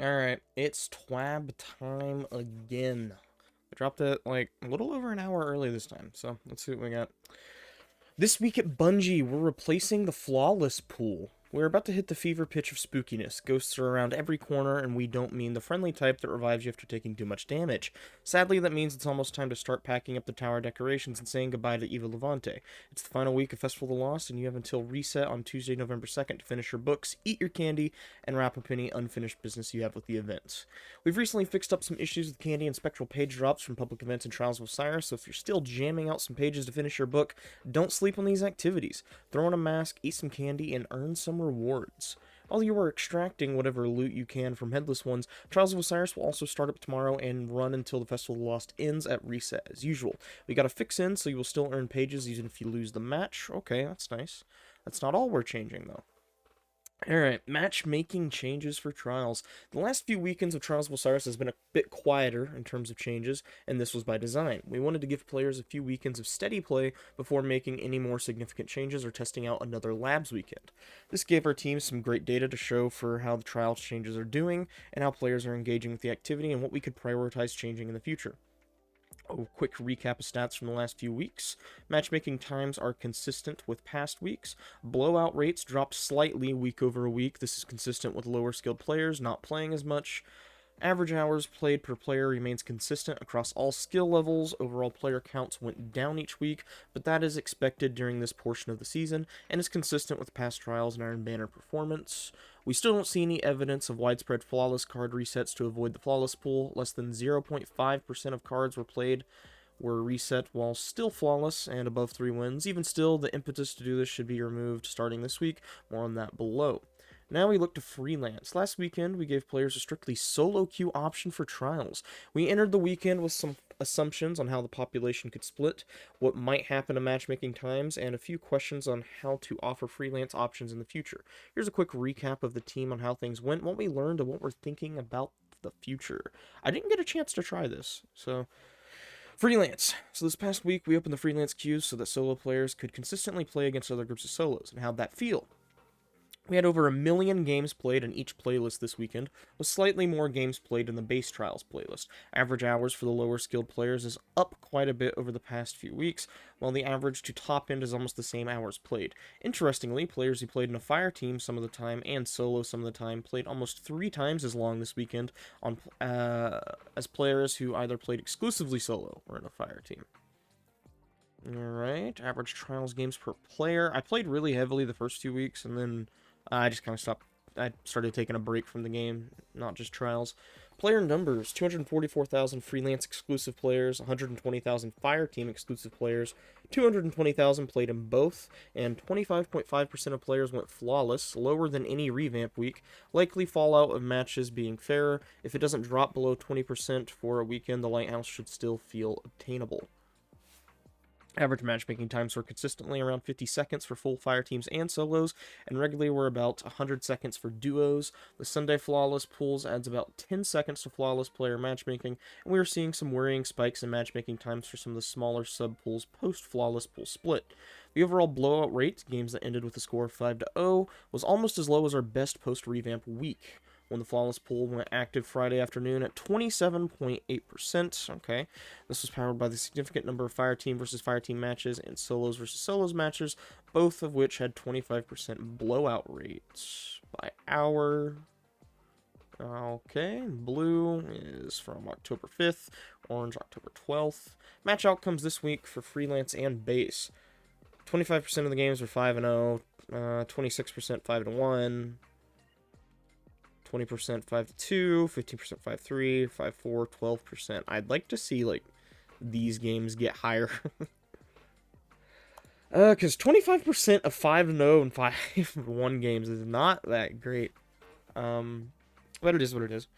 Alright, it's twab time again. I dropped it like a little over an hour early this time, so let's see what we got. This week at Bungie, we're replacing the flawless pool. We're about to hit the fever pitch of spookiness. Ghosts are around every corner, and we don't mean the friendly type that revives you after taking too much damage. Sadly, that means it's almost time to start packing up the tower decorations and saying goodbye to Eva Levante. It's the final week of Festival of the Lost, and you have until reset on Tuesday, November 2nd to finish your books, eat your candy, and wrap up any unfinished business you have with the event. We've recently fixed up some issues with candy and spectral page drops from public events and Trials of Osiris, so if you're still jamming out some pages to finish your book, don't sleep on these activities. Throw on a mask, eat some candy, and earn some rewards. While you are extracting whatever loot you can from Headless Ones, Trials of Osiris will also start up tomorrow and run until the Festival of the Lost ends at reset, as usual. We got a fix in, so you will still earn pages even if you lose the match. Okay, that's nice. That's not all we're changing, though. Alright, matchmaking changes for Trials. The last few weekends of Trials of Osiris has been a bit quieter in terms of changes, and this was by design. We wanted to give players a few weekends of steady play before making any more significant changes or testing out another labs weekend. This gave our team some great data to show for how the Trials changes are doing, and how players are engaging with the activity, and what we could prioritize changing in the future. A quick recap of stats from the last few weeks. Matchmaking times are consistent with past weeks. Blowout rates dropped slightly week over week. This is consistent with lower skilled players not playing as much. Average hours played per player remains consistent across all skill levels. Overall player counts went down each week, but that is expected during this portion of the season and is consistent with past trials and Iron Banner performance. We still don't see any evidence of widespread flawless card resets to avoid the flawless pool. Less than 0.5% of cards were reset while still flawless and above 3 wins. Even still, the impetus to do this should be removed starting this week. More on that below. Now we look to freelance. Last weekend, we gave players a strictly solo queue option for trials. We entered the weekend with some assumptions on how the population could split, what might happen to matchmaking times, and a few questions on how to offer freelance options in the future. Here's a quick recap of the team on how things went, what we learned, and what we're thinking about the future. I didn't get a chance to try this, so freelance. So this past week, we opened the freelance queues so that solo players could consistently play against other groups of solos. And how'd that feel? We had over 1 million games played in each playlist this weekend, with slightly more games played in the base trials playlist. Average hours for the lower skilled players is up quite a bit over the past few weeks, while the average to top end is almost the same hours played. Interestingly, players who played in a fire team some of the time and solo some of the time played almost 3 times as long this weekend on as players who either played exclusively solo or in a fire team. Alright, average trials games per player. I played really heavily the first 2 weeks, and then I just kind of stopped. I started taking a break from the game, not just trials. Player numbers: 244,000 freelance exclusive players, 120,000 Fireteam exclusive players, 220,000 played in both, and 25.5% of players went flawless, lower than any revamp week. Likely fallout of matches being fairer. If it doesn't drop below 20% for a weekend, the Lighthouse should still feel obtainable. Average matchmaking times were consistently around 50 seconds for full fire teams and solos, and regularly were about 100 seconds for duos. The Sunday flawless pools adds about 10 seconds to flawless player matchmaking, and we are seeing some worrying spikes in matchmaking times for some of the smaller sub pools post flawless pool split. The overall blowout rate, games that ended with a score of 5-0, was almost as low as our best post revamp week, when the flawless pool went active Friday afternoon at 27.8%. Okay, this was powered by the significant number of fire team versus fire team matches and solos versus solos matches, both of which had 25% blowout rates by hour. Okay, blue is from October 5th, orange October 12th. Match outcomes this week for freelance and base. 25% of the games were 5-0, 26% 5-1, 20% 5-2, 15% 5-3, 5-4, 12%. I'd like to see like these games get higher. Because 25% of 5-0 and 5-1 games is not that great. But it is what it is.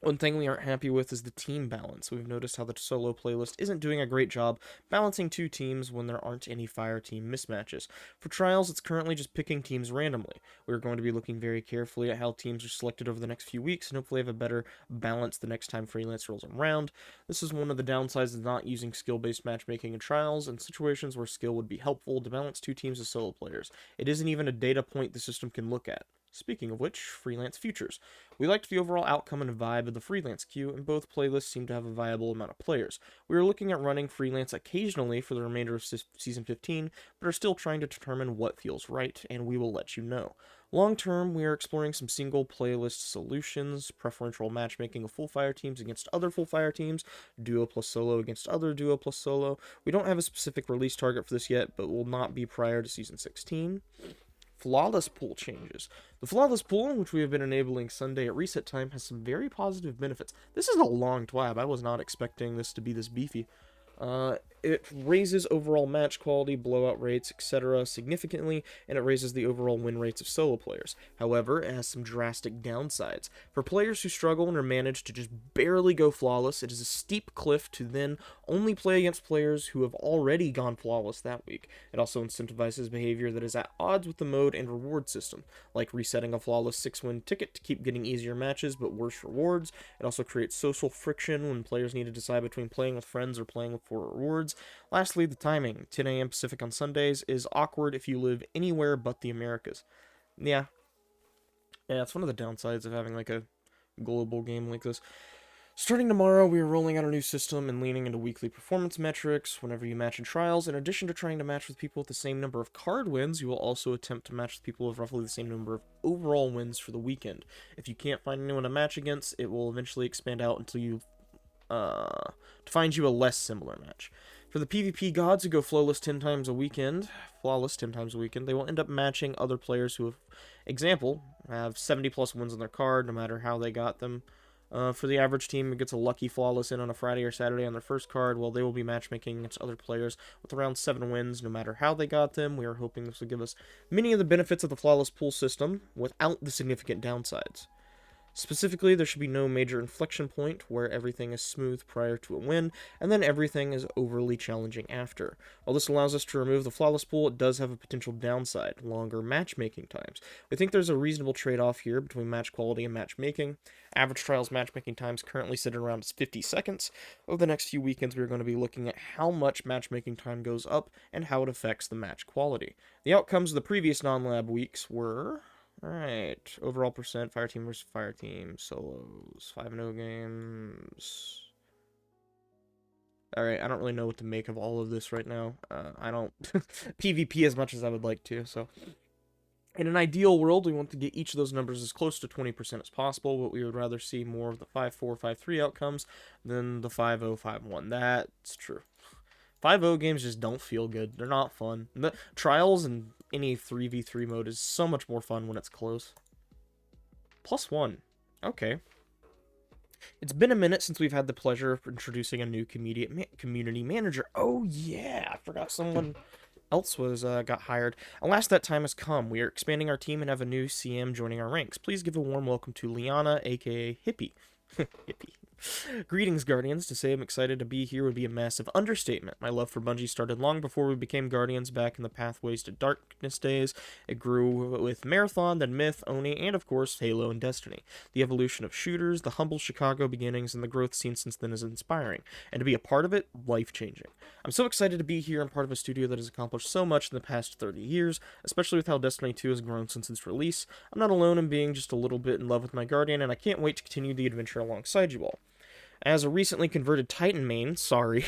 One thing we aren't happy with is the team balance. We've noticed how the solo playlist isn't doing a great job balancing 2 teams when there aren't any fire team mismatches. For trials, it's currently just picking teams randomly. We're going to be looking very carefully at how teams are selected over the next few weeks and hopefully have a better balance the next time freelance rolls around. This is one of the downsides of not using skill-based matchmaking in trials and situations where skill would be helpful to balance 2 teams of solo players. It isn't even a data point the system can look at. Speaking of which, Freelance Futures. We liked the overall outcome and vibe of the Freelance queue, and both playlists seem to have a viable amount of players. We are looking at running Freelance occasionally for the remainder of Season 15, but are still trying to determine what feels right, and we will let you know. Long term, we are exploring some single playlist solutions, preferential matchmaking of full fire teams against other full fire teams, duo plus solo against other duo plus solo. We don't have a specific release target for this yet, but will not be prior to Season 16. Flawless pool changes. The flawless pool, which we have been enabling Sunday at reset time, has some very positive benefits. This is a long twab. I was not expecting this to be this beefy. It raises overall match quality, blowout rates, etc. significantly, and it raises the overall win rates of solo players. However, it has some drastic downsides. For players who struggle and are managed to just barely go flawless, it is a steep cliff to then only play against players who have already gone flawless that week. It also incentivizes behavior that is at odds with the mode and reward system, like resetting a flawless 6-win ticket to keep getting easier matches but worse rewards. It also creates social friction when players need to decide between playing with friends or playing for rewards. Lastly, the timing, 10 a.m. Pacific on Sundays, is awkward if you live anywhere but the Americas. Yeah, it's one of the downsides of having like a global game like this. Starting tomorrow, we are rolling out a new system and leaning into weekly performance metrics. Whenever you match in trials, in addition to trying to match with people with the same number of card wins, you will also attempt to match with people with roughly the same number of overall wins for the weekend. If you can't find anyone to match against, it will eventually expand out until you to find you a less similar match. For the PvP gods who go flawless 10 times a weekend, they will end up matching other players who have 70 plus wins on their card, no matter how they got them. For the average team who gets a lucky flawless in on a Friday or Saturday on their first card, well, they will be matchmaking against other players with around 7 wins, no matter how they got them. We are hoping this will give us many of the benefits of the flawless pool system without the significant downsides. Specifically, there should be no major inflection point where everything is smooth prior to a win, and then everything is overly challenging after. While this allows us to remove the flawless pool, it does have a potential downside: longer matchmaking times. We think there's a reasonable trade-off here between match quality and matchmaking. Average trials matchmaking times currently sit around 50 seconds. Over the next few weekends, we're going to be looking at how much matchmaking time goes up and how it affects the match quality. The outcomes of the previous non-lab weeks were... Alright, overall percent, fire team versus fire team, solos, 5-0 games. Alright, I don't really know what to make of all of this right now. I don't PvP as much as I would like to, so. In an ideal world, we want to get each of those numbers as close to 20% as possible, but we would rather see more of the 5-4, 5-3 outcomes than the 5-0, 5-1. That's true. 5-0 games just don't feel good. They're not fun. The trials and any 3v3 mode is so much more fun when it's close. +1. Okay. It's been a minute since we've had the pleasure of introducing a new community manager. Oh yeah, I forgot someone else got hired. Alas, that time has come. We are expanding our team and have a new CM joining our ranks. Please give a warm welcome to Liana, aka Hippie. Hippie. Greetings, Guardians. To say I'm excited to be here would be a massive understatement. My love for Bungie started long before we became Guardians back in the Pathways to Darkness days. It grew with Marathon, then Myth, Oni, and of course Halo and Destiny. The evolution of shooters, the humble Chicago beginnings, and the growth seen since then is inspiring. And to be a part of it, life-changing. I'm so excited to be here and part of a studio that has accomplished so much in the past 30 years, especially with how Destiny 2 has grown since its release. I'm not alone in being just a little bit in love with my Guardian, and I can't wait to continue the adventure alongside you all. As a recently converted Titan main, sorry,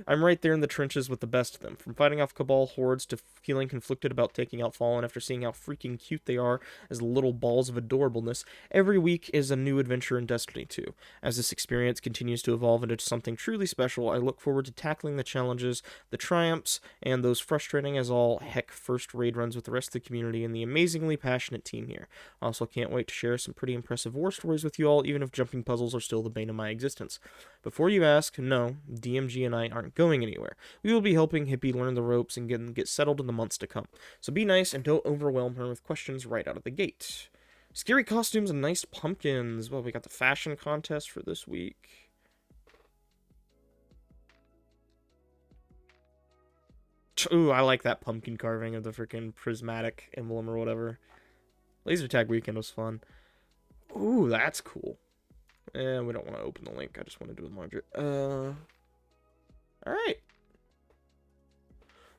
I'm right there in the trenches with the best of them. From fighting off Cabal hordes to feeling conflicted about taking out Fallen after seeing how freaking cute they are as little balls of adorableness, every week is a new adventure in Destiny 2. As this experience continues to evolve into something truly special, I look forward to tackling the challenges, the triumphs, and those frustrating as all heck first raid runs with the rest of the community and the amazingly passionate team here. I also can't wait to share some pretty impressive war stories with you all, even if jumping puzzles are still the bane of my existence. Before you ask, no, DMG and I aren't going anywhere. We will be helping Hippie learn the ropes and get settled in the months to come. So be nice and don't overwhelm her with questions right out of the gate. Scary costumes and nice pumpkins. Well, we got the fashion contest for this week. Ooh, I like that pumpkin carving of the freaking prismatic emblem or whatever. Laser tag weekend was fun. Ooh, that's cool. We don't want to open the link. I just want to do it larger. Alright.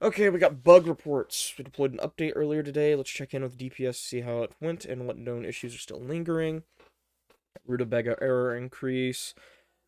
Okay, we got bug reports. We deployed an update earlier today. Let's check in with DPS to see how it went and what known issues are still lingering. Rutabaga error increase.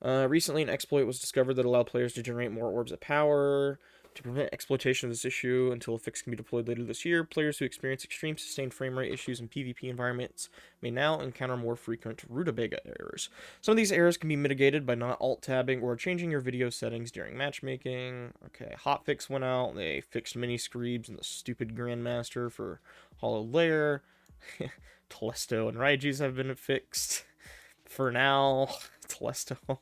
Recently, an exploit was discovered that allowed players to generate more orbs of power. To prevent exploitation of this issue until a fix can be deployed later this year, players who experience extreme sustained frame rate issues in PvP environments may now encounter more frequent rutabaga errors. Some of these errors can be mitigated by not alt-tabbing or changing your video settings during matchmaking. Okay, hotfix went out. They fixed mini screebs and the stupid Grandmaster for Hollow Layer. Telesto and Raiju's have been fixed. For now, Telesto.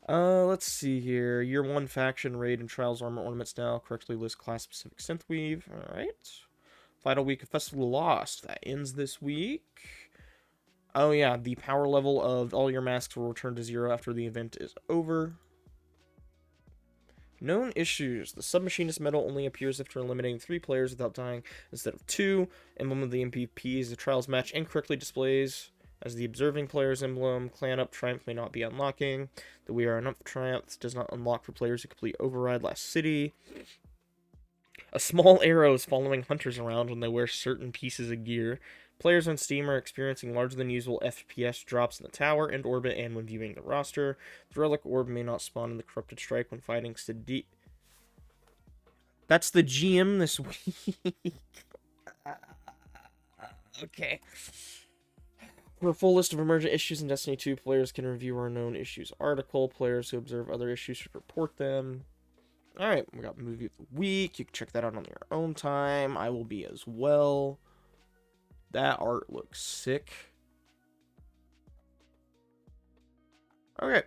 Let's see here. Year 1 faction raid and trials armor ornaments now. Correctly list class specific synthweave. Alright. Final week of Festival Lost. That ends this week. Oh yeah, the power level of all your masks will return to 0 after the event is over. Known issues. The submachinist medal only appears after eliminating 3 players without dying instead of 2. Emblem of the MVP is the trials match incorrectly displays as the observing player's emblem. Clan Up Triumph may not be unlocking. The We Are Enough Triumph does not unlock for players who complete Override Last City. A small arrow is following hunters around when they wear certain pieces of gear. Players on Steam are experiencing larger than usual FPS drops in the tower and orbit and when viewing the roster. The Relic Orb may not spawn in the Corrupted Strike when fighting Sadi. That's the GM this week. Okay. For a full list of emergent issues in Destiny 2, players can review our known issues article. Players who observe other issues should report them. Alright, we got Movie of the Week. You can check that out on your own time. I will be as well. That art looks sick. Okay.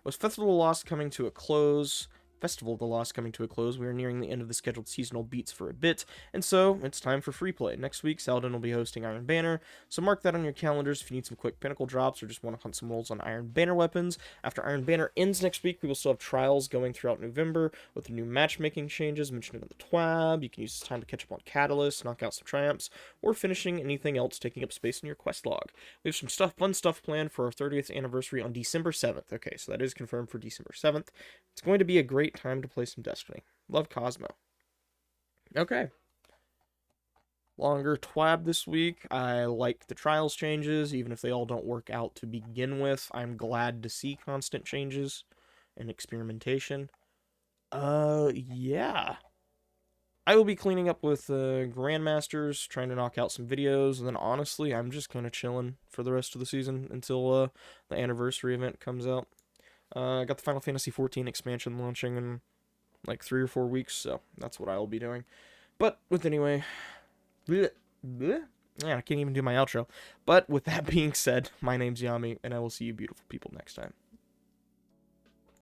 With Festival of the Lost coming to a close, we are nearing the end of the scheduled seasonal beats for a bit, and so it's time for free play. Next week, Saladin will be hosting Iron Banner, so mark that on your calendars if you need some quick pinnacle drops or just want to hunt some rolls on Iron Banner weapons. After Iron Banner ends next week, we will still have trials going throughout November with the new matchmaking changes mentioned in the TWAB. You can use this time to catch up on Catalyst, knock out some triumphs, or finishing anything else taking up space in your quest log. We have some fun stuff planned for our 30th anniversary on December 7th. Okay, so that is confirmed for December 7th. It's going to be a great time to play some Destiny. Love Cosmo. Okay. Longer TWAB this week. I like the trials changes, even if they all don't work out to begin with. I'm glad to see constant changes and experimentation. Yeah. I will be cleaning up with Grandmasters, trying to knock out some videos, and then honestly, I'm just kind of chilling for the rest of the season until the anniversary event comes out. I got the Final Fantasy XIV expansion launching in like 3 or 4 weeks, so that's what I will be doing. But with anyway, bleh, bleh. Yeah, I can't even do my outro. But with that being said, my name's Yami, and I will see you beautiful people next time.